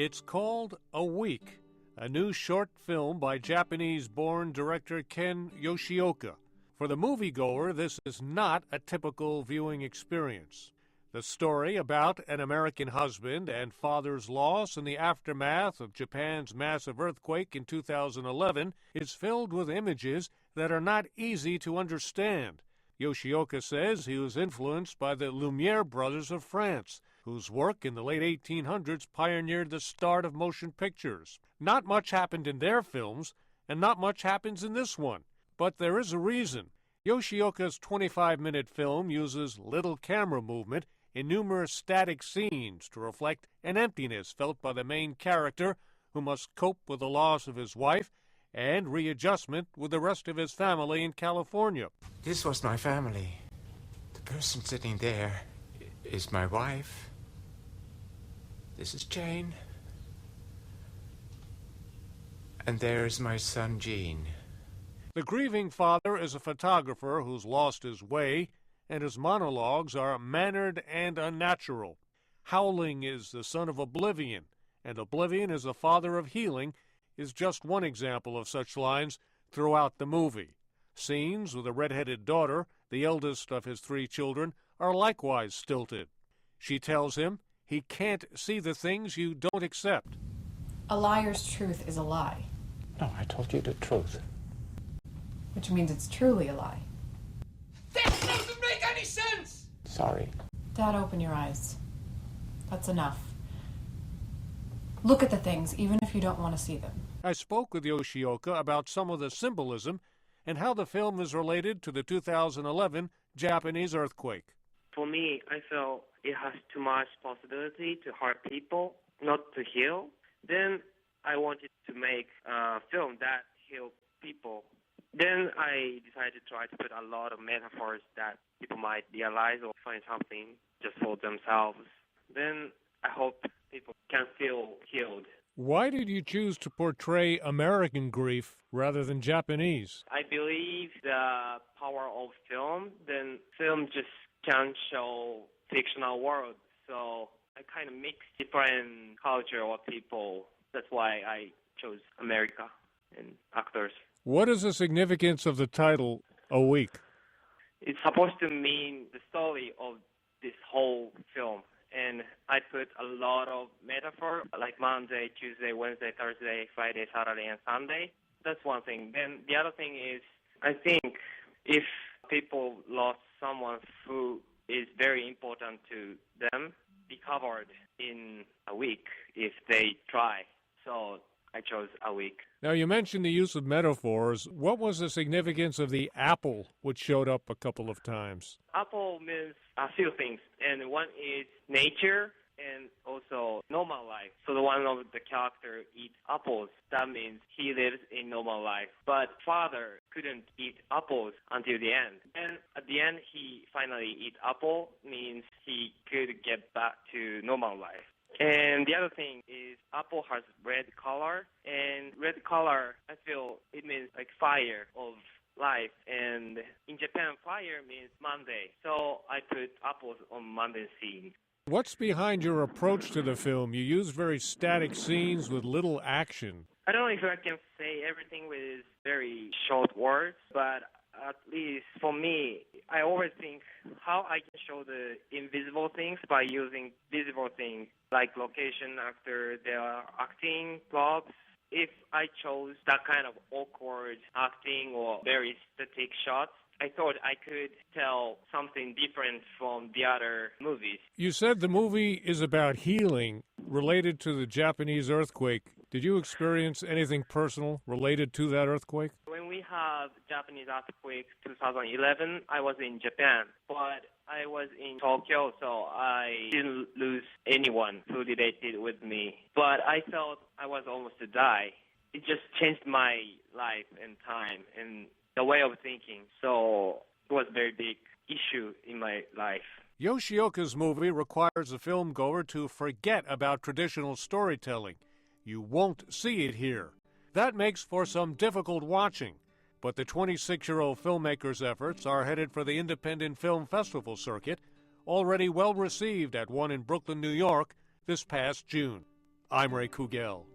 It's called A Week, a new short film by Japanese-born director Ken Yoshioka. For the moviegoer, this is not a typical viewing experience. The story about an American husband and father's loss in the aftermath of Japan's massive earthquake in 2011 is filled with images that are not easy to understand. Yoshioka says he was influenced by the Lumiere brothers of France, whose work in the late 1800s pioneered the start of motion pictures. Not much happened in their films, and not much happens in this one. But there is a reason. Yoshioka's 25-minute film uses little camera movement in numerous static scenes to reflect an emptiness felt by the main character, who must cope with the loss of his wife and readjustment with the rest of his family in California. This was my family. The person sitting there is my wife. This is Jane. And there is my son, Gene. The grieving father is a photographer who's lost his way, and his monologues are mannered and unnatural. Howling is the son of Oblivion, and Oblivion is the father of healing, is just one example of such lines throughout the movie. Scenes with a red-headed daughter, the eldest of his 3 children, are likewise stilted. She tells him he can't see the things you don't accept. A liar's truth is a lie. No, I told you the truth. Which means it's truly a lie. That doesn't make any sense! Sorry. Dad, open your eyes. That's enough. Look at the things, even if you don't want to see them. I spoke with Yoshioka about some of the symbolism and how the film is related to the 2011 Japanese earthquake. For me, I felt it has too much possibility to hurt people, not to heal. Then I wanted to make a film that heals people. Then I decided to try to put a lot of metaphors that people might realize or find something just for themselves. Then I hope people can feel healed. Why did you choose to portray American grief rather than Japanese? I believe the power of film. Then film just can't show fictional world. So I kind of mix different culture or people. That's why I chose America and actors. What is the significance of the title, A Week? It's supposed to mean the story of this whole film. And I put a lot of metaphor, like Monday, Tuesday, Wednesday, Thursday, Friday, Saturday, and Sunday. That's one thing. Then the other thing is, I think if people lost someone who is very important to them, be covered in a week if they try. So I chose A Week. Now, you mentioned the use of metaphors. What was the significance of the apple, which showed up a couple of times? Apple means a few things, and one is nature and also normal life. So the one of the character eats apples. That means he lives in normal life. But father couldn't eat apples until the end. And at the end, he finally eat apple, means he could get back to normal life. And the other thing is apple has red color, and red color, I feel it means like fire of life. And in Japan, fire means Monday. So I put apples on Monday scene. What's behind your approach to the film? You use very static scenes with little action. I don't know if I can say everything with very short words, but at least for me, I always think how I can show the invisible things by using visible things, like location, actor, their acting, props. If I chose that kind of awkward acting or very static shots, I thought I could tell something different from the other movies. You said the movie is about healing related to the Japanese earthquake. Did you experience anything personal related to that earthquake? When we had Japanese earthquake 2011, I was in Japan, but I was in Tokyo, so I didn't lose anyone who related with me. But I felt I was almost to die. It just changed my life and time and the way of thinking. So it was a very big issue in my life. Yoshioka's movie requires the filmgoer to forget about traditional storytelling. You won't see it here. That makes for some difficult watching. But the 26-year-old filmmaker's efforts are headed for the Independent Film Festival circuit, already well received at one in Brooklyn, New York, this past June. I'm Ray Kugel.